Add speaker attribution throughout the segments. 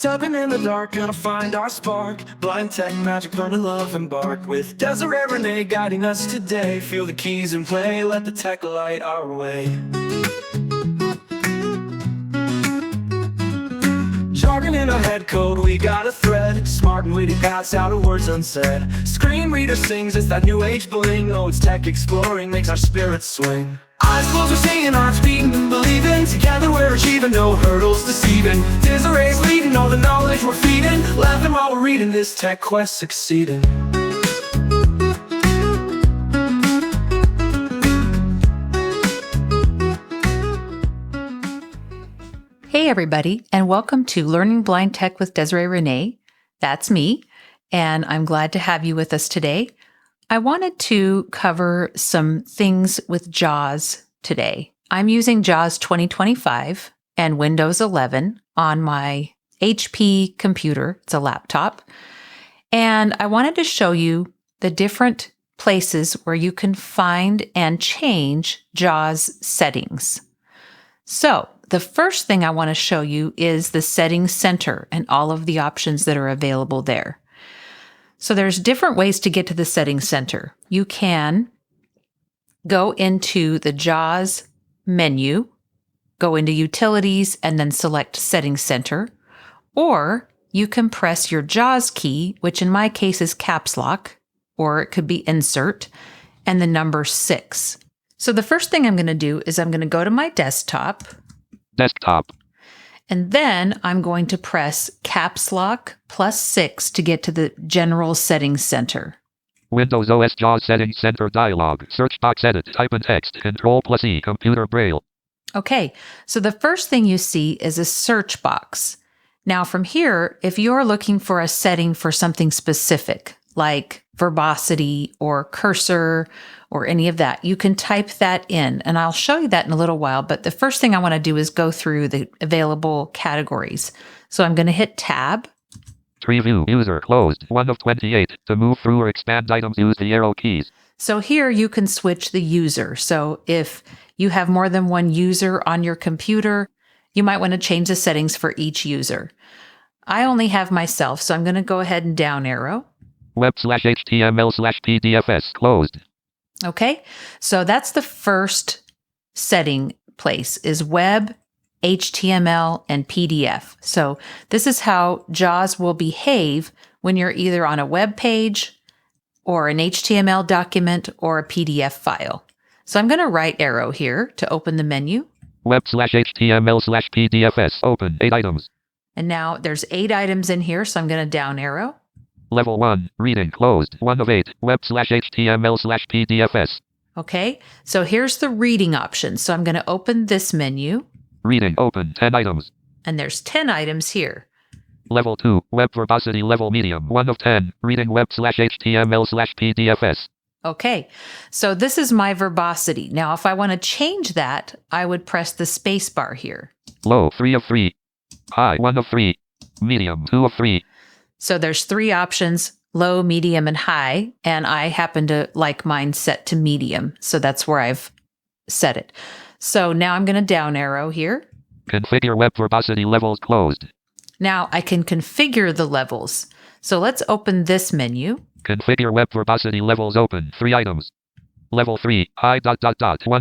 Speaker 1: Tapping in the dark, gonna find our spark. Blind tech magic, learn to love, embark. With Desiree, Renae guiding us today. Feel the keys in play, let the tech light our way. Jargon in our head code, we got a thread. Smart and witty, pass out of words unsaid. Screen reader sings, it's that new age bling. Oh, it's tech exploring, makes our spirits swing. Eyes closed, we're seeing, hearts beating and believing. Together we're achieving, no hurdles deceiving. Desiree's leading, all the knowledge we're feeding. Laughing while we're reading, this tech quest succeeding.
Speaker 2: Hey everybody, and welcome to Learning Blind Tech with Desiree Renae. That's me, and I'm glad to have you with us today. I wanted to cover some things with JAWS today. I'm using JAWS 2025 and Windows 11 on my HP computer. It's a laptop. And I wanted to show you the different places where you can find and change JAWS settings. So, the first thing I want to show you is the Settings Center and all of the options that are available there. So there's different ways to get to the Settings Center. You can go into the JAWS menu, go into Utilities, and then select Settings Center. Or you can press your JAWS key, which in my case is caps lock, or it could be Insert, and the number 6. So the first thing I'm going to do is I'm going to go to my desktop. And then I'm going to press caps lock +6 to get to the General Settings Center.
Speaker 3: Windows OS JAWS Settings Center dialog. Search box edit. Type in text. Control+E. Computer Braille.
Speaker 2: Okay, so the first thing you see is a search box. Now from here, if you're looking for a setting for something specific, like verbosity or cursor or any of that, you can type that in, and I'll show you that in a little while. But the first thing I want to do is go through the available categories. So I'm going to hit Tab.
Speaker 3: Tree view, user, closed, 1 of 28. To move through or expand items, use the arrow keys.
Speaker 2: So here you can switch the user. So if you have more than one user on your computer, you might want to change the settings for each user. I only have myself, so I'm going to go ahead and down arrow.
Speaker 3: Web/HTML/PDFs, closed.
Speaker 2: Okay, so that's the first setting place is web, HTML, and PDF. So this is how JAWS will behave when you're either on a web page or an HTML document or a PDF file. So I'm going to right arrow here to open the menu.
Speaker 3: Web/HTML/PDFs, open, 8 items.
Speaker 2: And now there's 8 items in here, so I'm going to down arrow.
Speaker 3: Level 1, reading, closed, 1 of 8, web/HTML/PDFs.
Speaker 2: Okay, so here's the reading option. So I'm going to open this menu.
Speaker 3: Reading, open, 10 items.
Speaker 2: And there's 10 items here.
Speaker 3: Level 2, web verbosity level medium, 1 of 10, reading web/HTML/PDFs.
Speaker 2: Okay, so this is my verbosity. Now, if I want to change that, I would press the space bar here.
Speaker 3: Low, 3 of 3. High, 1 of 3. Medium, 2 of 3.
Speaker 2: So there's 3 options, low, medium, and high, and I happen to like mine set to medium, so that's where I've set it. So now I'm going to down arrow here.
Speaker 3: Configure web verbosity levels, closed.
Speaker 2: Now I can configure the levels. So let's open this menu.
Speaker 3: Configure web verbosity levels, open, 3 items. Level 3, high ... 1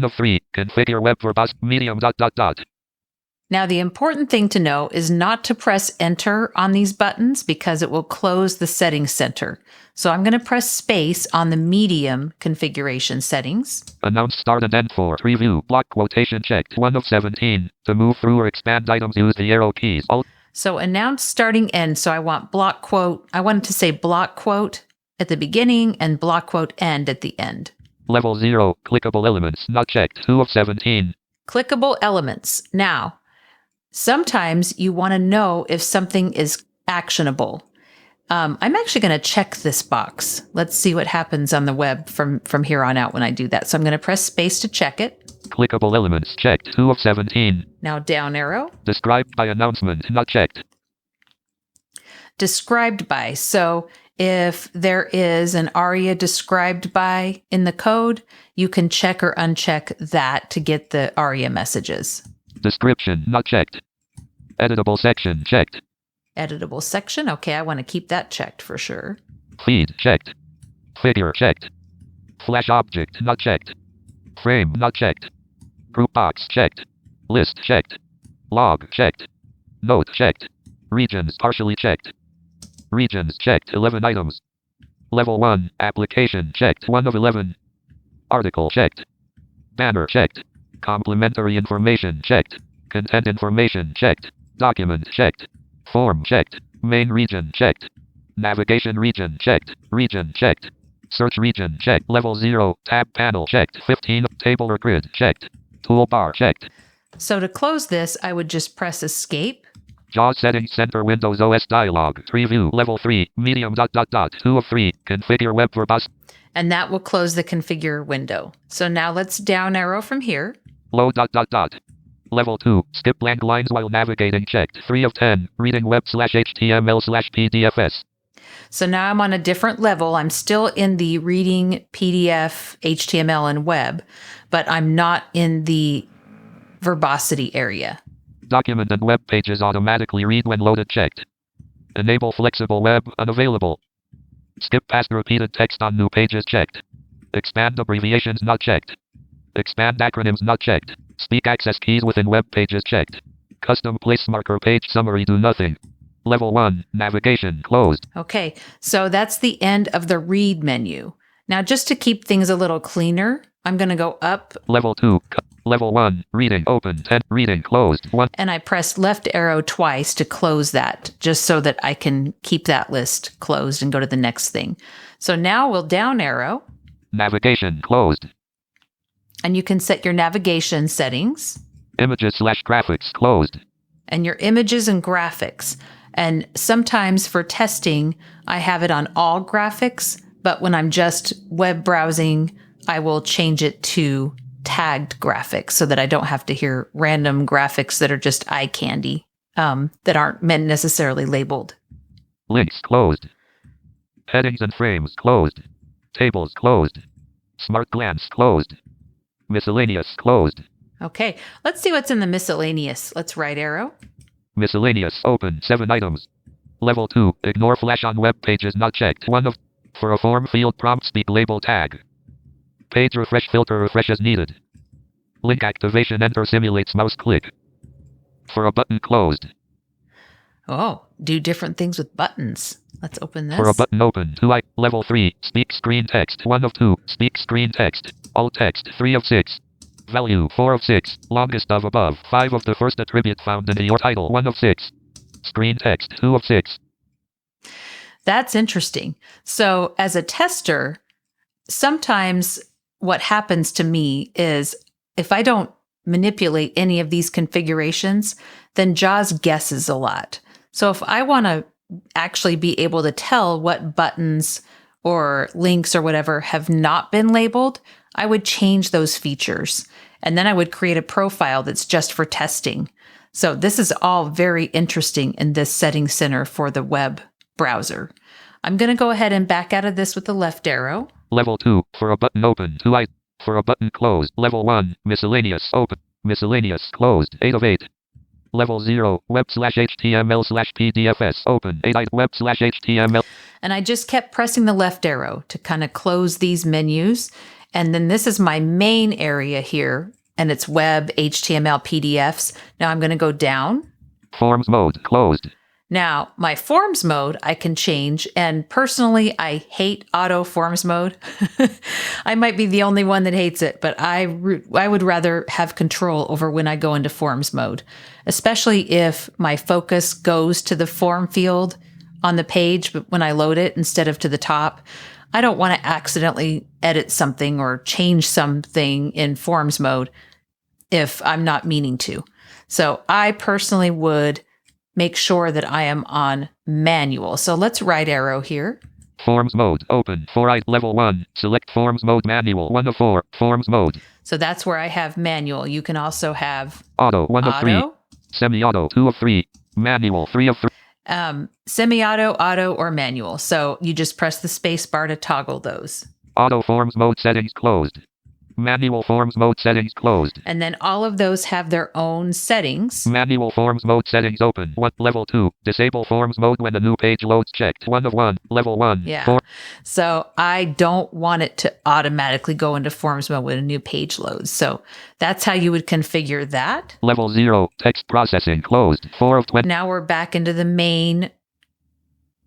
Speaker 3: of 3, configure web verbosity medium ...
Speaker 2: Now, the important thing to know is not to press enter on these buttons because it will close the settings center. So I'm going to press space on the medium configuration settings.
Speaker 3: Announce start and end for tree view, block quotation checked, 1 of 17. To move through or expand items, use the arrow keys.
Speaker 2: So announce starting end. So I want block quote. I wanted to say block quote at the beginning and block quote end at the end.
Speaker 3: Level 0, clickable elements, not checked, 2 of 17.
Speaker 2: Clickable elements. Now, sometimes you want to know if something is actionable. I'm actually going to check this box. Let's see what happens on the web from here on out when I do that. So I'm going to press space to check it.
Speaker 3: Clickable elements checked, 2 of 17.
Speaker 2: Now down arrow.
Speaker 3: Described by announcement, not checked.
Speaker 2: Described by. So if there is an aria described by in the code, you can check or uncheck that to get the aria messages.
Speaker 3: Description, not checked. Editable section, checked.
Speaker 2: Editable section. Okay, I want to keep that checked for sure.
Speaker 3: Feed checked. Figure checked. Flash object not checked. Frame not checked. Group box checked. List checked. Log checked. Note checked. Regions partially checked. Regions checked 11 items. Level 1 application checked 1 of 11. Article checked. Banner checked. Complementary information checked. Content information checked. Document checked. Form checked. Main region checked. Navigation region checked. Region checked. Search region checked. Level 0. Tab panel checked. 15. Table or grid checked. Toolbar checked.
Speaker 2: So to close this, I would just press escape.
Speaker 3: JAWS settings center Windows OS dialog. Preview level 3. Medium ... 2 of 3. Configure web verbose.
Speaker 2: And that will close the configure window. So now let's down arrow from here.
Speaker 3: Load ... Level 2. Skip blank lines while navigating checked. 3 of 10. Reading web/html/pdfs.
Speaker 2: So now I'm on a different level. I'm still in the reading PDF, HTML, and web, but I'm not in the verbosity area.
Speaker 3: Document and web pages automatically read when loaded checked. Enable flexible web unavailable. Skip past repeated text on new pages checked. Expand abbreviations not checked. Expand acronyms not checked. Speak access keys within web pages checked. Custom place marker page summary do nothing. Level 1 navigation closed.
Speaker 2: Okay, so that's the end of the read menu. Now just to keep things a little cleaner, I'm going to go up.
Speaker 3: Level 2 Level 1 reading open 10 reading closed 1.
Speaker 2: And I press left arrow twice to close that, just so that I can keep that list closed and go to the next thing. So now we'll down arrow.
Speaker 3: Navigation closed.
Speaker 2: And you can set your navigation settings.
Speaker 3: Images/graphics closed.
Speaker 2: And your images and graphics. And sometimes for testing, I have it on all graphics, but when I'm just web browsing, I will change it to tagged graphics so that I don't have to hear random graphics that are just eye candy, that aren't meant necessarily labeled.
Speaker 3: Links closed. Headings and frames closed. Tables closed. Smart glance closed. Miscellaneous closed.
Speaker 2: Okay, let's see what's in the miscellaneous. Let's right arrow.
Speaker 3: Miscellaneous open 7 items. Level 2 ignore flash on web pages not checked 1 of. For a form field prompt speak label tag. Page refresh filter refresh as needed. Link activation enter simulates mouse click. For a button closed.
Speaker 2: Oh, do different things with buttons. Let's open this.
Speaker 3: For a button open 2 level 3 speak screen text 1 of 2 speak screen text alt text 3 of 6. Value 4 of 6. Longest of above 5 of the first attribute found in your title 1 of 6. Screen text 2 of 6.
Speaker 2: That's interesting. So as a tester, sometimes what happens to me is if I don't manipulate any of these configurations, then JAWS guesses a lot. So if I want to actually be able to tell what buttons or links or whatever have not been labeled, I would change those features. And then I would create a profile that's just for testing. So this is all very interesting in this settings center for the web browser. I'm going to go ahead and back out of this with the left arrow.
Speaker 3: Level 2 for a button open 2 for a button closed. Level 1 miscellaneous open. Miscellaneous closed 8 of 8. Level 0 web/html/pdfs open 8 web/html. And
Speaker 2: I just kept pressing the left arrow to kind of close these menus. And then this is my main area here, and it's web, HTML, PDFs. Now I'm going to go down.
Speaker 3: Forms mode closed.
Speaker 2: Now, my forms mode I can change, and personally, I hate auto forms mode. I might be the only one that hates it, but I would rather have control over when I go into forms mode, especially if my focus goes to the form field on the page but when I load it instead of to the top. I don't want to accidentally edit something or change something in forms mode if I'm not meaning to. So I personally would make sure that I am on manual. So let's right arrow here.
Speaker 3: Forms mode open 4 level 1 select forms mode manual 1 of 4 forms mode.
Speaker 2: So that's where I have manual. You can also have
Speaker 3: auto 1 of 3 semi-auto 2 of 3 manual 3 of 3.
Speaker 2: Semi-auto, auto, or manual. So you just press the space bar to toggle those.
Speaker 3: Auto forms mode settings closed. Manual forms mode settings closed.
Speaker 2: And then all of those have their own settings.
Speaker 3: Manual forms mode settings open. 1. Level 2. Disable forms mode when the new page loads checked. 1 of 1. Level 1.
Speaker 2: Yeah. So I don't want it to automatically go into forms mode when a new page loads. So that's how you would configure that.
Speaker 3: Level 0. Text processing closed. 4 of 20.
Speaker 2: Now we're back into the main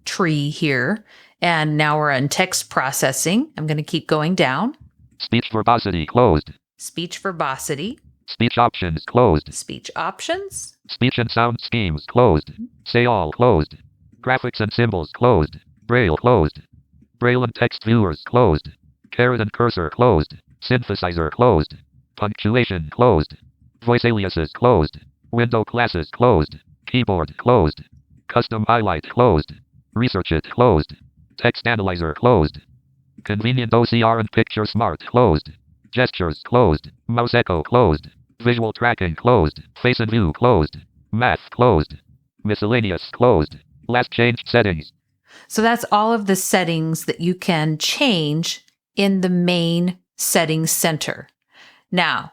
Speaker 2: tree here. And now we're on text processing. I'm going to keep going down.
Speaker 3: Speech verbosity closed.
Speaker 2: Speech verbosity.
Speaker 3: Speech options closed.
Speaker 2: Speech options.
Speaker 3: Speech and sound schemes closed. Say all closed. Graphics and symbols closed. Braille closed. Braille and text viewers closed. Caret and cursor closed. Synthesizer closed. Punctuation closed. Voice aliases closed. Window classes closed. Keyboard closed. Custom highlight closed. Research it closed. Text analyzer closed. Convenient OCR and picture smart closed. Gestures closed. Mouse echo closed. Visual tracking closed. Face and view closed. Math closed. Miscellaneous closed. Last changed settings.
Speaker 2: So that's all of the settings that you can change in the main settings center. Now,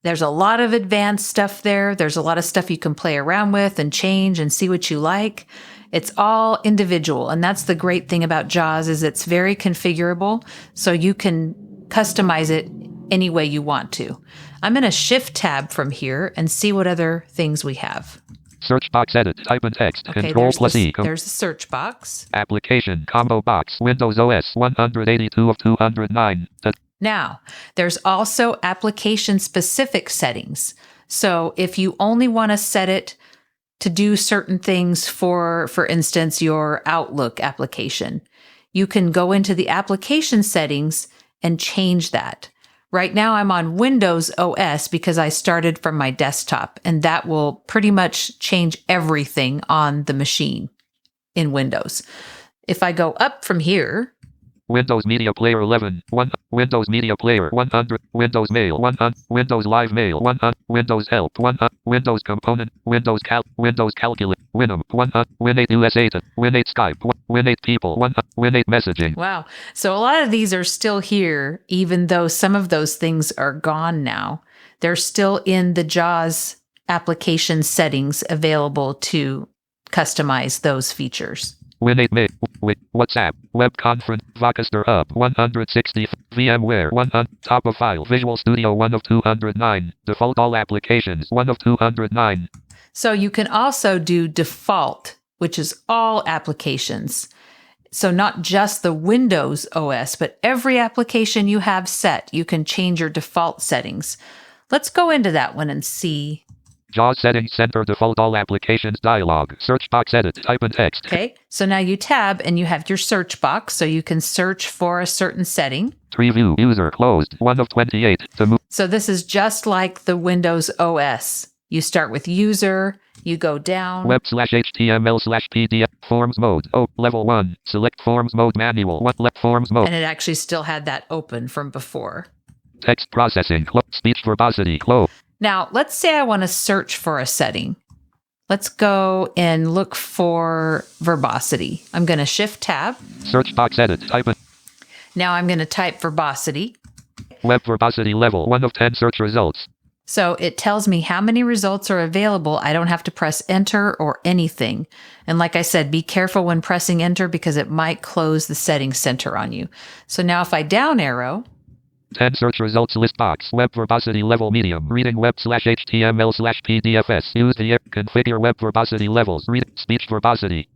Speaker 2: there's a lot of advanced stuff there. There's a lot of stuff you can play around with and change and see what you like. It's all individual. And that's the great thing about JAWS is it's very configurable. So you can customize it any way you want to. I'm going to shift tab from here and see what other things we have.
Speaker 3: Search box edit. Type in text.
Speaker 2: Okay,
Speaker 3: Control plus E.
Speaker 2: There's the search box.
Speaker 3: Application combo box. Windows OS 182 of 209.
Speaker 2: Now, there's also application-specific settings. So if you only want to set it to do certain things for instance, your Outlook application, you can go into the application settings and change that. Right now, I'm on Windows OS because I started from my desktop, and that will pretty much change everything on the machine in Windows. If I go up from here,
Speaker 3: Windows Media Player 11, 1, Windows Media Player 100, Windows Mail 100, Windows Live Mail 100, Windows Help 100, Windows Component, Windows Calculate, Winamp 100, Win8 USA, Win8 Skype, Win8 People 100, Win8 Messaging.
Speaker 2: Wow. So a lot of these are still here, even though some of those things are gone now. They're still in the JAWS application settings available to customize those features.
Speaker 3: Win8 Mail, WhatsApp, Web Conference, Vocaster Hub 160, VMware 100, Top of File, Visual Studio 1 of 209, Default All Applications 1 of 209.
Speaker 2: So you can also do default, which is all applications. So not just the Windows OS, but every application you have set, you can change your default settings. Let's go into that one and see.
Speaker 3: JAWS Settings Center Default All Applications dialog. Search box edit. Type in text.
Speaker 2: Okay, so now you tab and you have your search box, so you can search for a certain setting.
Speaker 3: Tree view user closed 1 of 28.
Speaker 2: So this is just like the Windows OS. You start with user, you go down.
Speaker 3: Web/HTML/PDF forms mode. Oh, level 1. Select forms mode manual. What left forms mode?
Speaker 2: And it actually still had that open from before.
Speaker 3: Text processing. Speech verbosity. Close.
Speaker 2: Now, let's say I want to search for a setting. Let's go and look for verbosity. I'm going to shift tab.
Speaker 3: Search box edit. Type in.
Speaker 2: Now I'm going to type verbosity.
Speaker 3: Web verbosity level 1 of 10 search results.
Speaker 2: So it tells me how many results are available. I don't have to press enter or anything. And like I said, be careful when pressing enter because it might close the settings center on you. So now if I down arrow,
Speaker 3: 10 search results list box. Web verbosity level medium. Reading web/HTML/PDFs. Use the configure web verbosity levels. Read speech verbosity.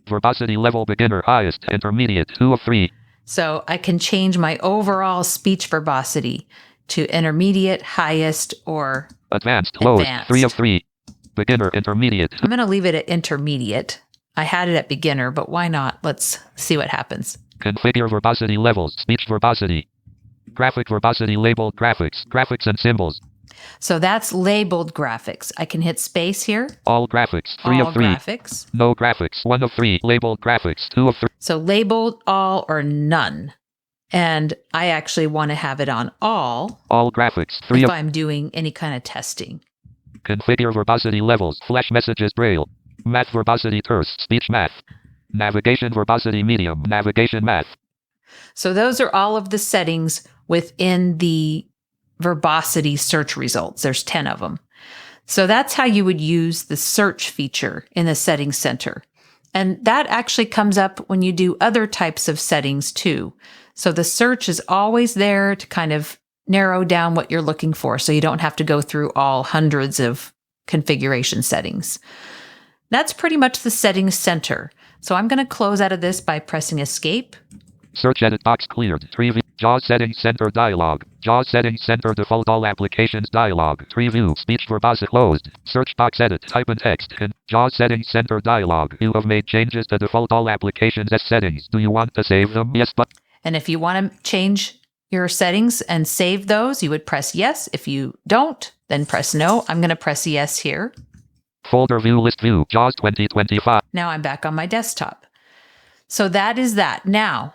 Speaker 3: Verbosity level beginner highest. Intermediate 2 of 3.
Speaker 2: So I can change my overall speech verbosity to intermediate, highest, or
Speaker 3: advanced. Low 3 of 3. Beginner intermediate.
Speaker 2: I'm going to leave it at intermediate. I had it at beginner, but why not? Let's see what happens.
Speaker 3: Configure verbosity levels. Speech verbosity. Graphic verbosity labeled graphics. Graphics and symbols.
Speaker 2: So that's labeled graphics. I can hit space here.
Speaker 3: All graphics. 3
Speaker 2: all
Speaker 3: of 3.
Speaker 2: Graphics.
Speaker 3: No graphics. 1 of 3. Labeled graphics. 2 of 3.
Speaker 2: So labeled, all, or none. And I actually want to have it on all.
Speaker 3: All graphics. 3
Speaker 2: if
Speaker 3: of
Speaker 2: I'm doing any kind of testing.
Speaker 3: Configure verbosity levels. Flash messages Braille. Math verbosity terse. Speech math. Navigation verbosity medium. Navigation math.
Speaker 2: So those are all of the settings within the verbosity search results. There's 10 of them. So that's how you would use the search feature in the settings center. And that actually comes up when you do other types of settings too. So the search is always there to kind of narrow down what you're looking for, so you don't have to go through all hundreds of configuration settings. That's pretty much the settings center. So I'm going to close out of this by pressing escape.
Speaker 3: Search edit box cleared. Preview. JAWS settings center dialog. JAWS settings center default all applications dialog. Preview. Speech verbosity closed. Search box edit. Type in text. In JAWS settings center dialog. You have made changes to default all applications as settings. Do you want to save them? Yes, but.
Speaker 2: And if you want to change your settings and save those, you would press yes. If you don't, then press no. I'm going to press yes here.
Speaker 3: Folder view list view. JAWS 2025.
Speaker 2: Now I'm back on my desktop. So that is that. Now,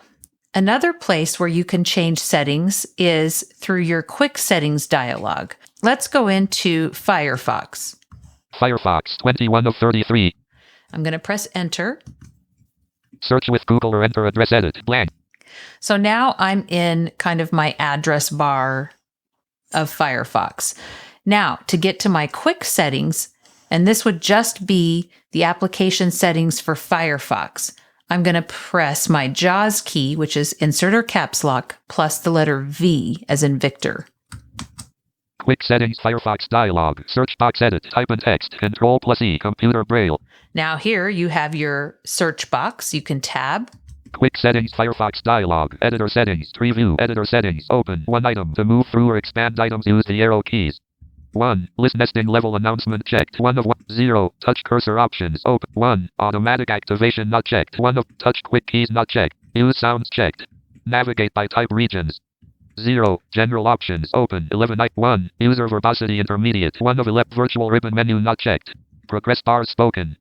Speaker 2: another place where you can change settings is through your quick settings dialog. Let's go into Firefox.
Speaker 3: Firefox 21 of 33.
Speaker 2: I'm going to press enter.
Speaker 3: Search with Google or enter address edit blank.
Speaker 2: So now I'm in kind of my address bar of Firefox. Now to get to my quick settings, and this would just be the application settings for Firefox, I'm going to press my JAWS key, which is insert or caps lock, plus the letter V as in Victor.
Speaker 3: Quick settings Firefox dialog. Search box edit. Type in text. Control+E. Computer braille.
Speaker 2: Now here you have your search box. You can tab.
Speaker 3: Quick settings Firefox dialog. Editor settings. Preview. Editor settings. Open. One item. To move through or expand items, use the arrow keys. 1. List nesting level announcement checked. 1 of 1. 0. Touch cursor options. Open. 1. Automatic activation not checked. 1 of. Touch quick keys not checked. Use sounds checked. Navigate by type regions. 0. General options. Open. 11. 1. User verbosity intermediate. 1 of 11. Virtual ribbon menu not checked. Progress bar spoken.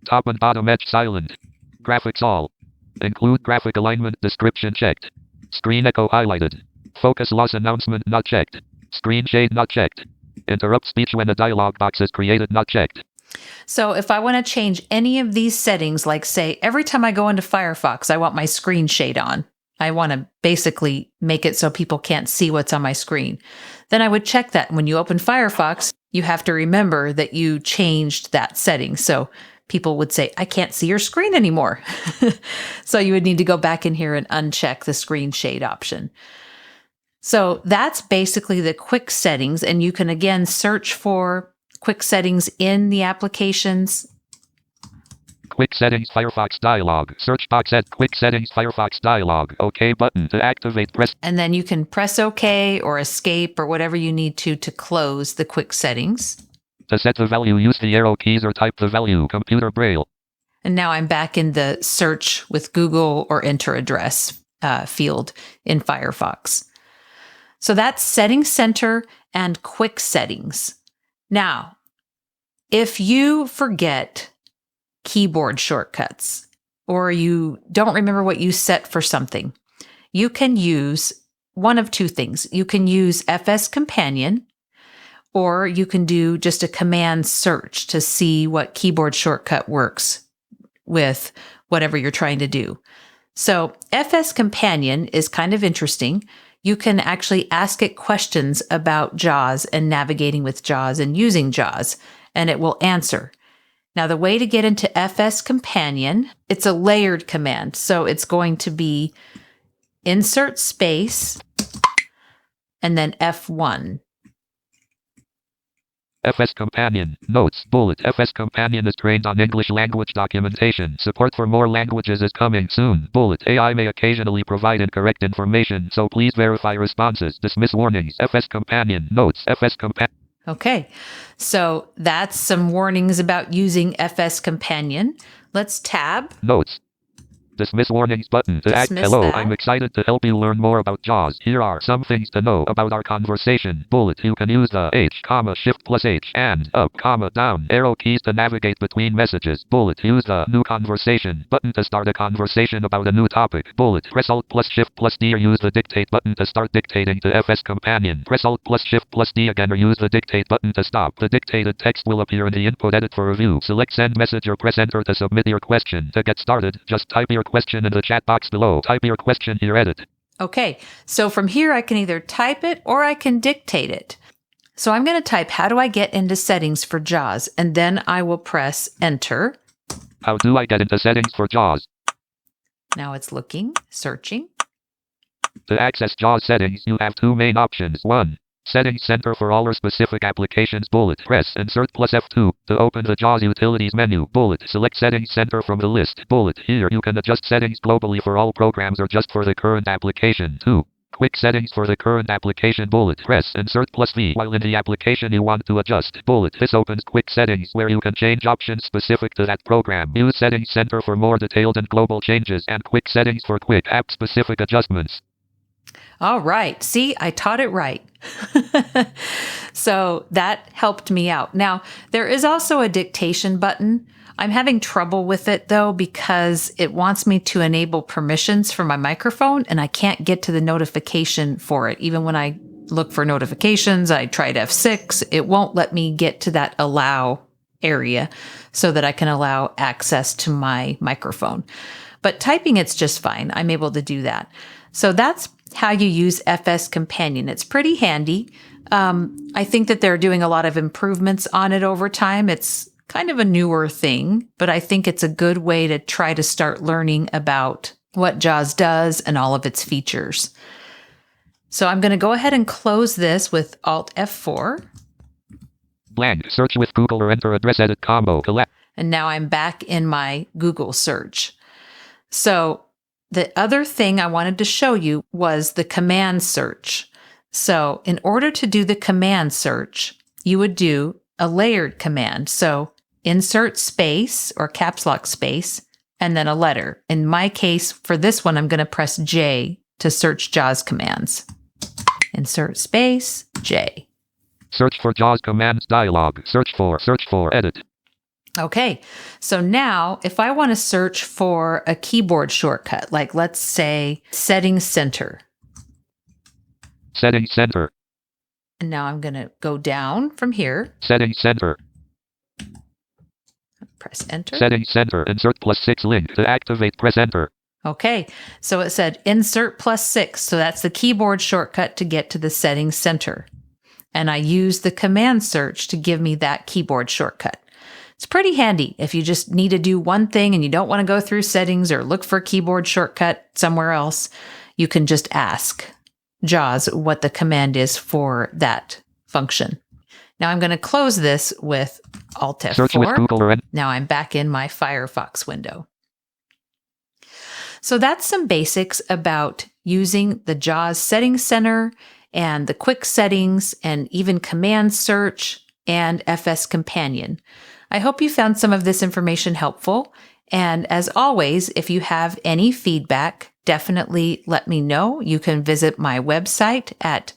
Speaker 3: Top and bottom edge silent. Graphics all. Include graphic alignment description checked. Screen echo highlighted. Focus loss announcement not checked. Screen shade not checked. Interrupt speech when a dialog box is created not checked.
Speaker 2: So if I want to change any of these settings, like say every time I go into Firefox, I want my screen shade on. I want to basically make it so people can't see what's on my screen. Then I would check that. When you open Firefox, you have to remember that you changed that setting. So people would say, I can't see your screen anymore. So you would need to go back in here and uncheck the screen shade option. So that's basically the quick settings. And you can again search for quick settings in the applications.
Speaker 3: Quick settings Firefox dialog. Search box at quick settings Firefox dialog. OK button to activate press.
Speaker 2: And then you can press OK or escape or whatever you need to close the quick settings.
Speaker 3: To set the value, use the arrow keys or type the value. Computer braille.
Speaker 2: And now I'm back in the search with Google or enter address field in Firefox. So that's Settings Center and Quick Settings. Now, if you forget keyboard shortcuts or you don't remember what you set for something, you can use one of two things. You can use FSCompanion, or you can do just a command search to see what keyboard shortcut works with whatever you're trying to do. So FSCompanion is kind of interesting. You can actually ask it questions about JAWS and navigating with JAWS and using JAWS, and it will answer. Now, the way to get into FSCompanion, it's a layered command. So it's going to be insert space and then F1.
Speaker 3: FSCompanion. Notes. Bullet. FSCompanion is trained on English language documentation. Support for more languages is coming soon. Bullet. AI may occasionally provide incorrect information, so please verify responses. Dismiss warnings. FSCompanion. Notes. FSCompanion.
Speaker 2: Okay, so that's some warnings about using FSCompanion. Let's tab.
Speaker 3: Notes. Dismiss warnings button to act. Hello,
Speaker 2: that.
Speaker 3: I'm excited to help you learn more about JAWS. Here are some things to know about our conversation. Bullet. You can use the H, Shift plus H and up, down arrow keys to navigate between messages. Bullet. Use the new conversation button to start a conversation about a new topic. Bullet. Press Alt plus Shift plus D or use the dictate button to start dictating to FSCompanion. Press Alt plus Shift plus D again or use the dictate button to stop. The dictated text will appear in the input edit for review. Select send message or press enter to submit your question. To get started, just type your question in the chat box below. Type your question here, edit.
Speaker 2: Okay, so from here I can either type it or I can dictate it. So I'm going to type, how do I get into settings for JAWS? And then I will press enter.
Speaker 3: How do I get into settings for JAWS?
Speaker 2: Now it's looking, searching.
Speaker 3: To access JAWS settings, you have two main options. 1. Settings Center for all or specific applications bullet. Press Insert plus F2 to open the JAWS Utilities menu. Bullet. Select Settings Center from the list. Bullet. Here you can adjust settings globally for all programs or just for the current application. 2. Quick settings for the current application. Bullet. Press Insert plus V while in the application you want to adjust. Bullet. This opens quick settings where you can change options specific to that program. Use Settings Center for more detailed and global changes and quick settings for quick app specific adjustments.
Speaker 2: All right. See, I taught it right. So that helped me out. Now, there is also a dictation button. I'm having trouble with it though, because it wants me to enable permissions for my microphone and I can't get to the notification for it. Even when I look for notifications, I tried F6, it won't let me get to that allow area so that I can allow access to my microphone. But typing it's just fine. I'm able to do that. So that's how you use FSCompanion. It's pretty handy. I think that they're doing a lot of improvements on it over time. It's kind of a newer thing, but I think it's a good way to try to start learning about what JAWS does and all of its features. So I'm going to go ahead and close this with Alt F4.
Speaker 3: Blank. Search with Google or enter address edit combo. Collect.
Speaker 2: And now I'm back in my Google search. So the other thing I wanted to show you was the command search. So in order to do the command search, you would do a layered command. So insert space or caps lock space, and then a letter. In my case, for this one, I'm going to press J to search JAWS commands. Insert space, J.
Speaker 3: Search for JAWS commands dialog. Search for, edit.
Speaker 2: Okay, so now if I want to search for a keyboard shortcut, like let's say Settings Center.
Speaker 3: Settings Center.
Speaker 2: And now I'm going to go down from here.
Speaker 3: Settings Center.
Speaker 2: Press enter.
Speaker 3: Settings Center. Insert +6 link. To activate, press enter.
Speaker 2: Okay, so it said insert +6. So that's the keyboard shortcut to get to the Settings Center. And I use the command search to give me that keyboard shortcut. It's pretty handy if you just need to do one thing and you don't want to go through settings or look for a keyboard shortcut somewhere else. You can just ask JAWS what the command is for that function. Now I'm going to close this with Alt F4.
Speaker 3: Search with Google or
Speaker 2: now I'm back in my Firefox window. So that's some basics about using the JAWS Settings Center and the quick settings and even command search and FSCompanion. I hope you found some of this information helpful. And as always, if you have any feedback, definitely let me know. You can visit my website at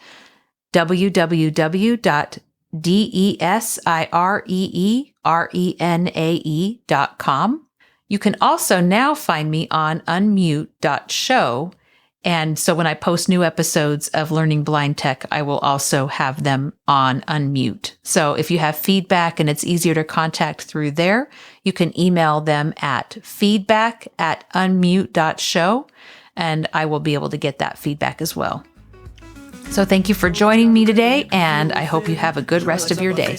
Speaker 2: www.desiree.com. You can also now find me on unmute.show. And so when I post new episodes of Learning Blind Tech, I will also have them on Unmute. So if you have feedback and it's easier to contact through there, you can email them at feedback@unmute.show, and I will be able to get that feedback as well. So thank you for joining me today, and I hope you have a good rest of your day.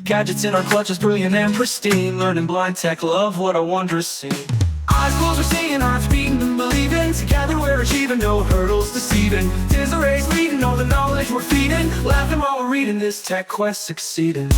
Speaker 1: Gadgets in our clutches, brilliant and pristine. Learning Blind Tech, love what a wondrous scene. Eyes closed, we're seeing, hearts beating and believing. Together we're achieving, no hurdles deceiving. Desiree's leading, all the knowledge we're feeding. Laughing while we're reading, this tech quest succeeding.